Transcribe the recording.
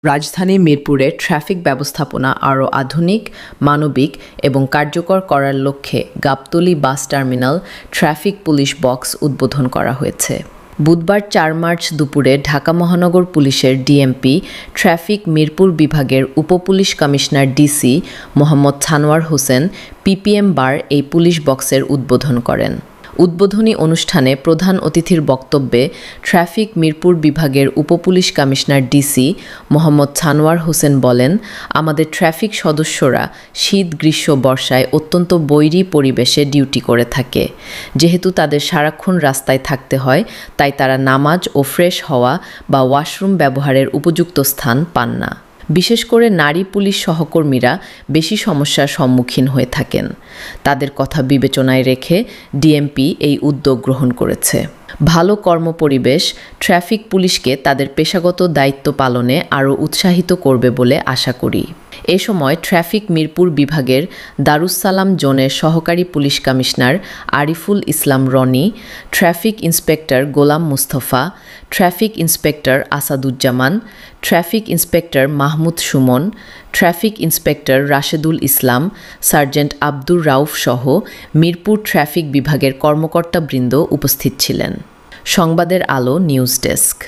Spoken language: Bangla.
রাজধানী মিরপুরে ট্রাফিক ব্যবস্থাপনা আরও আধুনিক, মানবিক এবং কার্যকর করার লক্ষ্যে Gabtali bus terminal traffic police box উদ্বোধন করা হয়েছে। বুধবার ৪ মার্চ দুপুরে ঢাকা মহানগর পুলিশের ডিএমপি ট্রাফিক মিরপুর বিভাগের উপপুলিশ commissioner DC Mohammad Sanowar Hossain PPM bar এই পুলিশ বক্সের উদ্বোধন করেন। উদ্বোধনী অনুষ্ঠানে প্রধান অতিথির বক্তব্যে ট্রাফিক মিরপুর বিভাগের উপপুলিশ কমিশনার ডিসি মোহাম্মদ ছানোয়ার হোসেন বলেন, আমাদের ট্রাফিক সদস্যরা শীত, গ্রীষ্ম, বর্ষায় অত্যন্ত বৈরী পরিবেশে ডিউটি করে থাকে। যেহেতু তাদের সারাক্ষণ রাস্তায় থাকতে হয়, তাই তারা নামাজ ও ফ্রেশ হওয়া বা ওয়াশরুম ব্যবহারের উপযুক্ত স্থান পান না। বিশেষ করে নারী পুলিশ সহকর্মীরা বেশি সমস্যার সম্মুখীন হয়ে থাকেন। তাদের কথা বিবেচনায় রেখে ডিএমপি এই উদ্যোগ গ্রহণ করেছে। ভালো কর্মপরিবেশ ট্রাফিক পুলিশকে তাদের পেশাগত দায়িত্ব পালনে আরও উৎসাহিত করবে বলে আশা করি। এ সময় ট্রাফিক মিরপুর বিভাগের দারুস-সালাম জোনের সহকারী police commissioner Ariful Islam Roni, traffic inspector Golam Mustafa, traffic inspector Asaduzzaman, traffic inspector Mahmud Sumon, traffic inspector Rashedul Islam, sergeant Abdur Rauf সহ মিরপুর ট্রাফিক বিভাগের কর্মকর্তাবৃন্দ উপস্থিত ছিলেন। সংবাদের আলো নিউজ ডেস্ক।